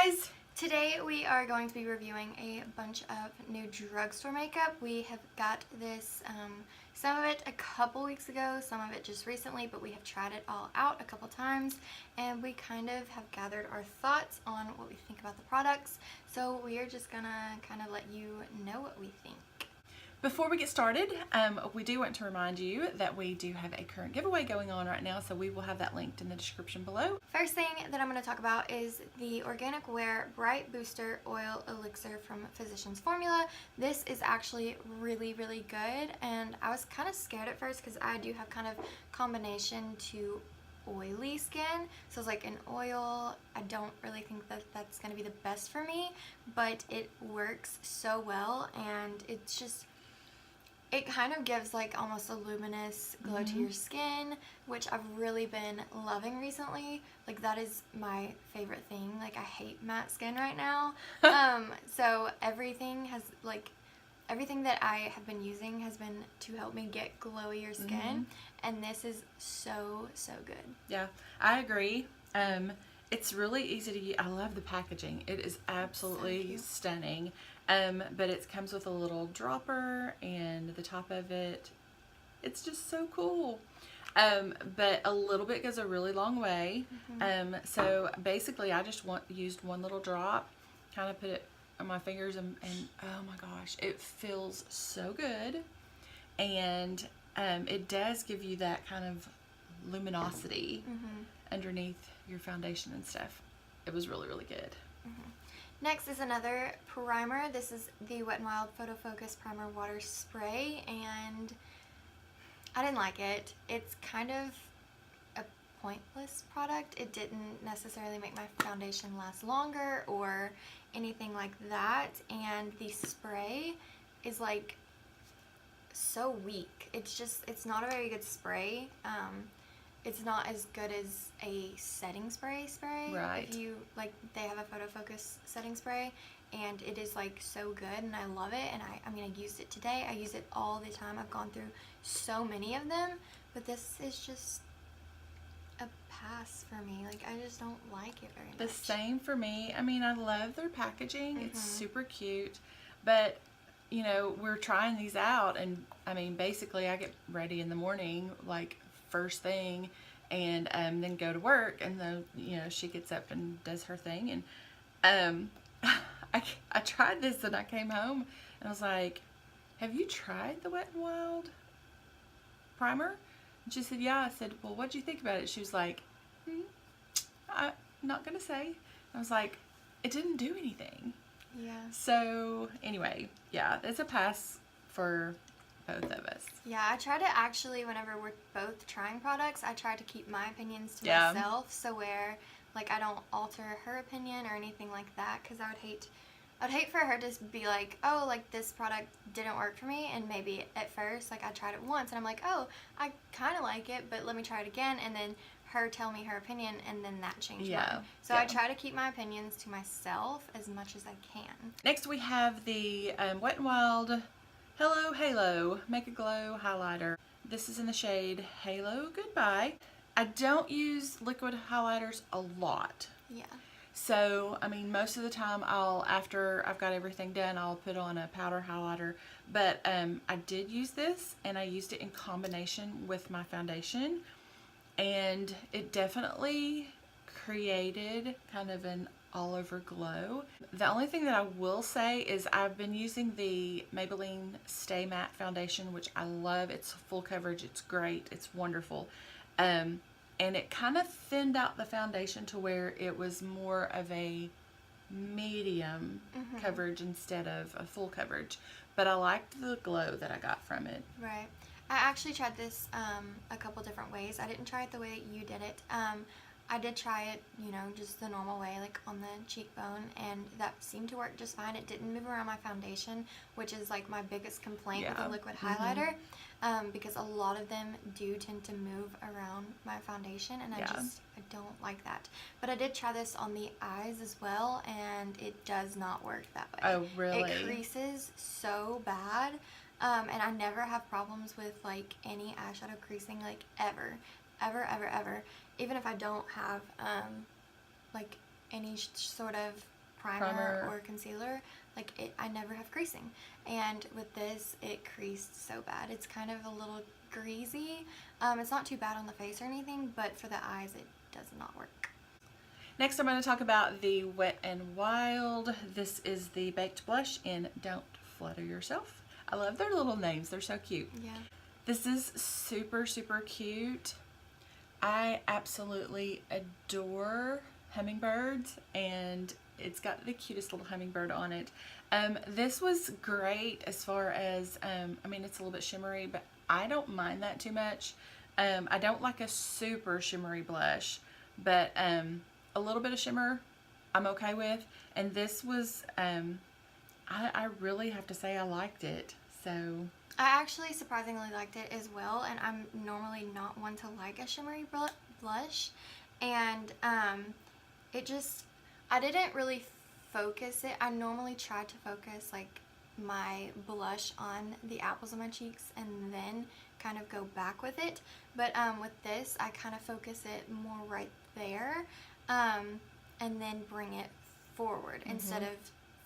guys! Today we are going to be reviewing a bunch of new drugstore makeup. We have got this, some of it a couple weeks ago, some of it just recently, but we have tried it all out a couple times and we kind of have gathered our thoughts on what we think about the products. So we are just gonna kind of let you know what we think. Before we get started, we do want to remind you that we do have a current giveaway going on right now, so we will have that linked in the description below. First thing that I'm going to talk about is the Organic Wear Bright Booster Oil Elixir from Physicians Formula. This is actually really good, and I was kind of scared at first because I do have kind of combination to oily skin, so it's like an oil. I don't really think that that's going to be the best for me, but it works so well, and it's just, it kind of gives like almost a luminous glow to your skin, which I've really been loving recently. Like, that is my favorite thing. Like, I hate matte skin right now. So everything that I have been using has been to help me get glowier skin, and this is so good. Yeah, I agree. It's really easy to use. I love the packaging. It is absolutely stunning. But it comes with a little dropper, and the top of it, it's just so cool. But a little bit goes a really long way. So basically I just used one little drop, kind of put it on my fingers, and oh my gosh, it feels so good. And it does give you that kind of luminosity underneath your foundation and stuff. It was really good. Next is another primer. This is the Wet n Wild Photo Focus Primer Water Spray, and I didn't like it. It's kind of a pointless product. It didn't necessarily make my foundation last longer or anything like that, and the spray is like so weak. It's not a very good spray. It's not as good as a setting spray. Right. If you, like, they have a photo focus setting spray, and it is like so good, and I love it. And I mean, I used it today. I use it all the time. I've gone through so many of them, but this is just a pass for me. Like, I just don't like it very much. The same for me. I mean, I love their packaging. It's super cute, but you know, we're trying these out, and I mean, basically I get ready in the morning, like first thing, and then go to work, and then, you know, she gets up and does her thing, and I tried this, and I came home and I was like, have you tried the Wet n Wild primer? And she said, yeah. I said, well, what'd you think about it? She was like, I'm not gonna say. I was like, it didn't do anything. Yeah. So anyway, yeah, it's a pass for both of us. Yeah, I try to actually, whenever we're both trying products, I try to keep my opinions to myself, so where, like, I don't alter her opinion or anything like that, because I'd hate for her to be like, oh, like, this product didn't work for me, and maybe at first, like, I tried it once, and I'm like, oh, I kind of like it, but let me try it again, and then her tell me her opinion, and then that changed mine. So I try to keep my opinions to myself as much as I can. Next we have the Wet n Wild Hello Halo Make a Glow Highlighter. This is in the shade Halo Goodbye. I don't use liquid highlighters a lot. Yeah. So, I mean, most of the time after I've got everything done, I'll put on a powder highlighter. But I did use this, and I used it in combination with my foundation, and it definitely created kind of an all over glow. The only thing that I will say is I've been using the Maybelline Stay Matte foundation, which I love. It's full coverage. It's great. It's wonderful. And it kind of thinned out the foundation to where it was more of a medium coverage instead of a full coverage. But I liked the glow that I got from it. Right. I actually tried this a couple different ways. I didn't try it the way that you did it. I did try it, you know, just the normal way, like on the cheekbone, and that seemed to work just fine. It didn't move around my foundation, which is like my biggest complaint with a liquid highlighter, because a lot of them do tend to move around my foundation, and I don't like that. But I did try this on the eyes as well, and it does not work that way. Oh, really? It creases so bad, and I never have problems with like any eyeshadow creasing, like ever. Even if I don't have like any sort of primer Primer. or concealer, like I never have creasing. And with this, it creased so bad. It's kind of a little greasy. It's not too bad on the face or anything, but for the eyes, it does not work. Next, I'm going to talk about the Wet n Wild. This is the Baked Blush in Don't Flutter Yourself. I love their little names. They're so cute. Yeah. This is super, super cute. I absolutely adore hummingbirds, and it's got the cutest little hummingbird on it. This was great as far as, I mean, it's a little bit shimmery, but I don't mind that too much. I don't like a super shimmery blush, but a little bit of shimmer I'm okay with. And this was, I really have to say I liked it. So I actually surprisingly liked it as well, and I'm normally not one to like a shimmery blush, and it just, I didn't really focus it. I normally try to focus like my blush on the apples of my cheeks and then kind of go back with it, but with this I kind of focus it more right there, and then bring it forward instead of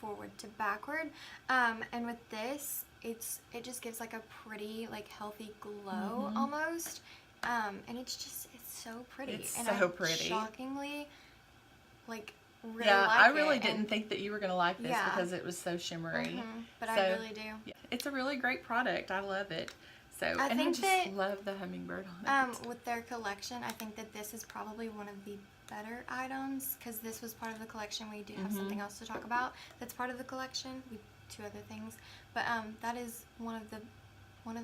forward to backward, and with this it just gives like a pretty, like, healthy glow almost, and it's so pretty. It's and so I pretty. Shockingly, like, really yeah, like I really it, didn't and think that you were going to like this Yeah. because it was so shimmery. but So, I really do. yeah, it's a really great product. I love it. So, I and I think just that, love the hummingbird on it. With their collection, I think that this is probably one of the better items, because this was part of the collection. We do have something else to talk about that's part of the collection. We two other things, but that is one of the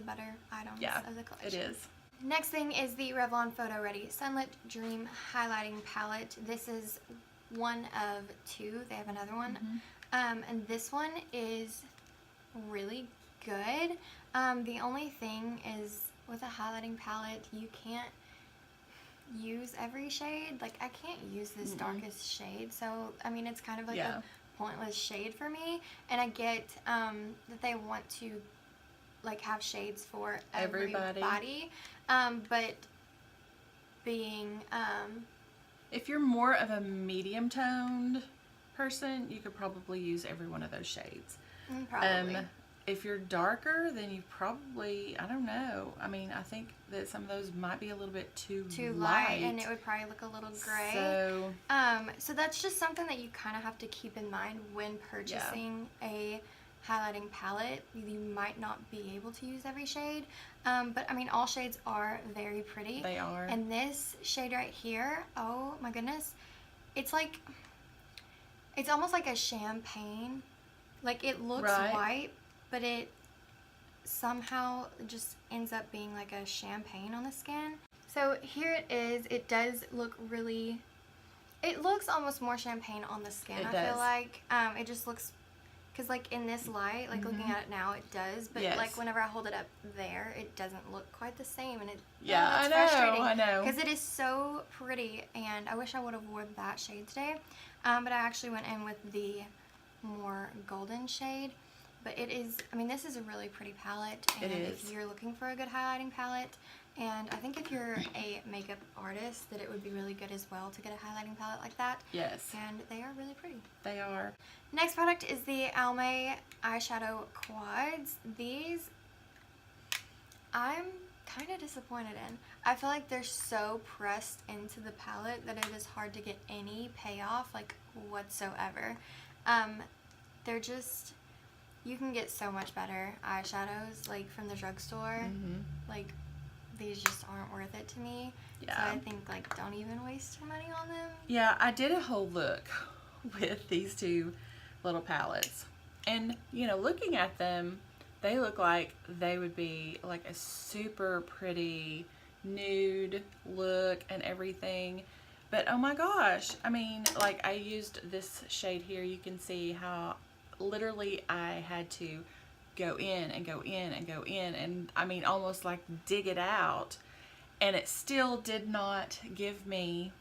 better items of the collection. It is. Next thing is the Revlon Photo Ready Sunlit Dream Highlighting Palette. This is one of two. They have another one, and this one is really good. The only thing is, with a highlighting palette, you can't use every shade. Like, I can't use this darkest shade, so I mean, it's kind of like a pointless shade for me. And I get that they want to, like, have shades for everybody. But being if you're more of a medium toned person, you could probably use every one of those shades. Probably. If you're darker, then you probably, I don't know. I mean, I think that some of those might be a little bit too light, and it would probably look a little gray. So, so that's just something that you kind of have to keep in mind when purchasing a highlighting palette. You might not be able to use every shade, but I mean, all shades are very pretty. They are. And this shade right here, oh my goodness, it's like, it's almost like a champagne. Like, it looks white, but it somehow just ends up being like a champagne on the skin. So here it is. It does look really, it looks almost more champagne on the skin. I feel like it just looks, because like in this light, like looking at it now, it does, but like whenever I hold it up there, it doesn't look quite the same, and it it's frustrating. I know, because it is so pretty, and I wish I would have worn that shade today, but I actually went in with the more golden shade. But it is, I mean, this is a really pretty palette, and if you're looking for a good highlighting palette, and I think if you're a makeup artist, that it would be really good as well to get a highlighting palette like that. Yes. And they are really pretty. They are. Next product is the Almay eyeshadow quads. These, I'm kind of disappointed in. I feel like they're so pressed into the palette that it is hard to get any payoff, like, whatsoever. They're just, you can get so much better eyeshadows, like, from the drugstore. Like, these just aren't worth it to me. So I think, like, don't even waste your money on them. Yeah, I did a whole look with these two little palettes. And, you know, looking at them, they look like they would be like a super pretty nude look and everything. But oh my gosh, I mean, like, I used this shade here. You can see how literally I had to go in and go in and go in, and I mean, almost like dig it out, and it still did not give me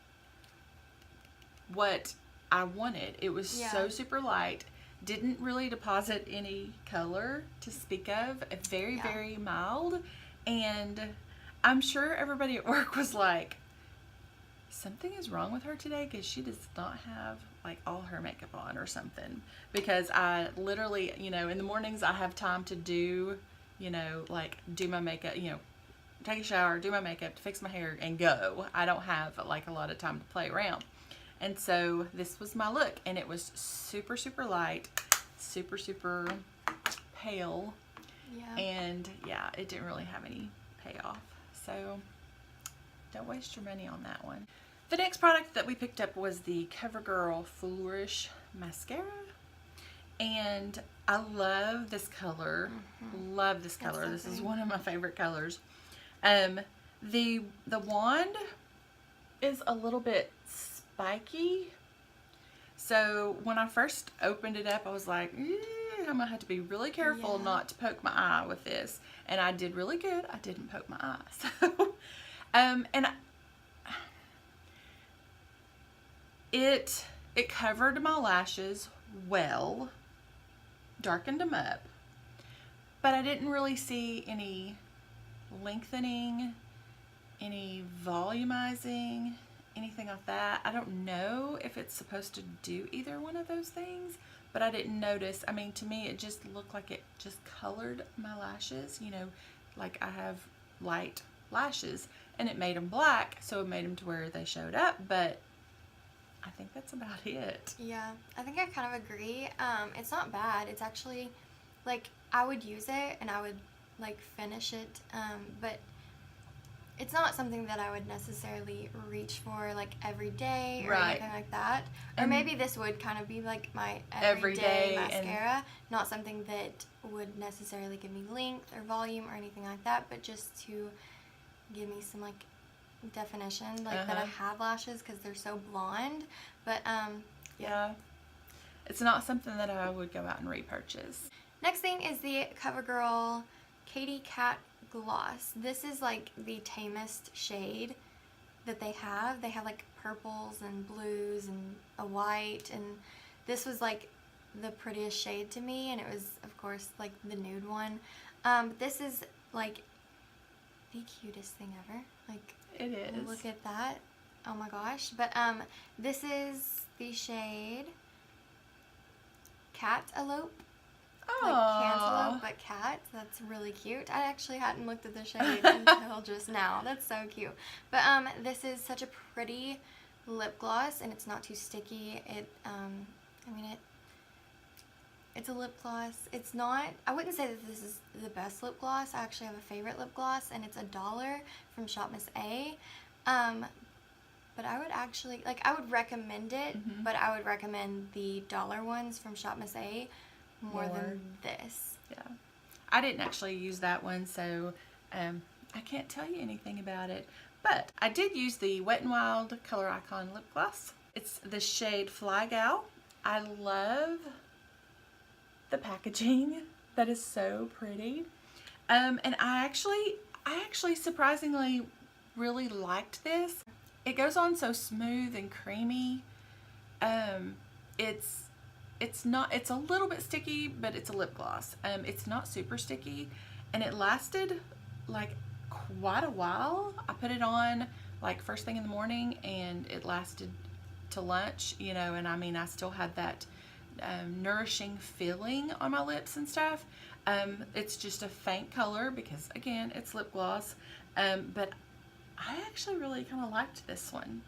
what I wanted. It was so super light, didn't really deposit any color to speak of, very very mild, and I'm sure everybody at work was like, something is wrong with her today because she does not have like all her makeup on or something. Because I literally, you know, in the mornings I have time to do, you know, like do my makeup, you know, take a shower, do my makeup, fix my hair, and go. I don't have like a lot of time to play around. And so this was my look, and it was super, super light, super, super pale. Yeah. And yeah, it didn't really have any payoff. So don't waste your money on that one. The next product that we picked up was the CoverGirl Flourish Mascara. And I love this color. Love this color. So this is pretty. one of my favorite colors. The wand is a little bit spiky. So when I first opened it up, I was like, I'm gonna have to be really careful Yeah. not to poke my eye with this. And I did really good. I didn't poke my eye. So, and it covered my lashes well, darkened them up, but I didn't really see any lengthening, any volumizing, anything like that. I don't know if it's supposed to do either one of those things, but I didn't notice. I mean, to me, it just looked like it just colored my lashes, you know, like I have light lashes, and it made them black, so it made them to where they showed up, but I think that's about it. Yeah, I think I kind of agree. It's not bad. It's actually, like, I would use it and I would, like, finish it, but it's not something that I would necessarily reach for, like, every day or Right. anything like that. Or And maybe this would kind of be, like, my Everyday everyday and- mascara. Not something that would necessarily give me length or volume or anything like that, but just to give me some, like, definition, like, that I have lashes because they're so blonde. But, Yeah. It's not something that I would go out and repurchase. next thing is the CoverGirl Katy Cat Gloss. This is like the tamest shade that they have. They have like purples and blues and a white, and this was like the prettiest shade to me, and it was of course like the nude one. This is like the cutest thing ever. Like, It is. look at that. Oh my gosh. But this is the shade Catalope. Like cantaloupe, but cat. That's really cute. I actually hadn't looked at the shade until just now. That's so cute. But this is such a pretty lip gloss, and it's not too sticky. It's a lip gloss. It's not, I wouldn't say that this is the best lip gloss. I actually have a favorite lip gloss, and it's $1 from Shop Miss A. But I would actually, like, I would recommend it, but I would recommend the dollar ones from Shop Miss A more than this. Yeah. I didn't actually use that one, so I can't tell you anything about it. But I did use the Wet n Wild Color Icon lip gloss. It's the shade Fly Gal. I love the packaging. That is so pretty. And I actually surprisingly really liked this. It goes on so smooth and creamy. It's a little bit sticky, but it's a lip gloss. It's not super sticky, and it lasted like quite a while. I put it on like first thing in the morning, and it lasted to lunch, you know, and I mean, I still had that nourishing feeling on my lips and stuff. It's just a faint color because, again, it's lip gloss, but I actually really kind of liked this one.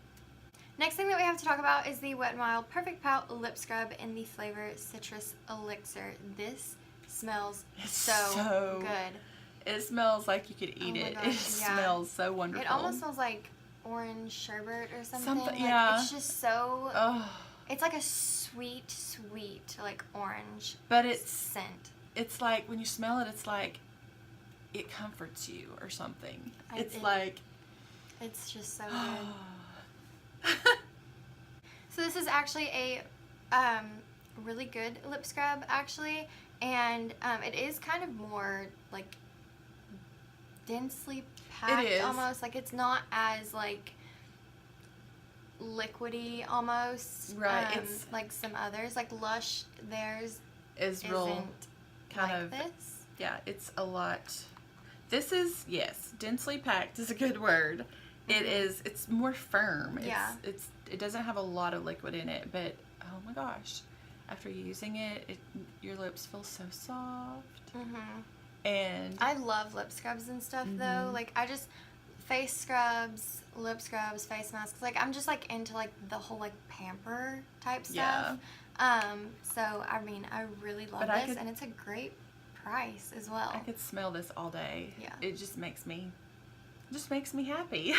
Next thing that we have to talk about is the Wet n Wild Perfect Pout Lip Scrub in the flavor Citrus Elixir. This smells so good. It smells like you could eat it. Gosh, It smells so wonderful. It almost smells like orange sherbet or something. Like, yeah. It's just so... Oh. It's like a sweet, like, orange But it's scent. It's like, when you smell it, it's like it comforts you or something. It's just so good. So this is actually a really good lip scrub, actually, and it is kind of more like densely packed. It is. Almost like it's not as like liquidy almost. Right. It's like some others, like Lush. Theirs is isn't real kind like of this. Yeah, it's a lot. This is, yes, densely packed is a good word. it's more firm. Yeah. It doesn't have a lot of liquid in it, but oh my gosh, after using it, your lips feel so soft. And I love lip scrubs and stuff though. Like I just face scrubs, lip scrubs, face masks. Like I'm just like into like the whole like pamper type stuff. So I mean I really love this, and it's a great price as well. I could smell this all day. Yeah. It just makes me happy.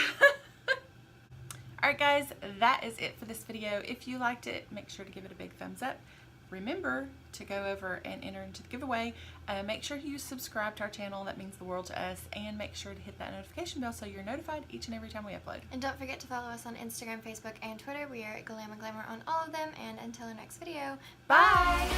Alright guys, that is it for this video. If you liked it, make sure to give it a big thumbs up. Remember to go over and enter into the giveaway. Make sure you subscribe to our channel. That means the world to us. And make sure to hit that notification bell so you're notified each and every time we upload. And don't forget to follow us on Instagram, Facebook, and Twitter. We are Glam and Glamour on all of them. And until our next video, Bye!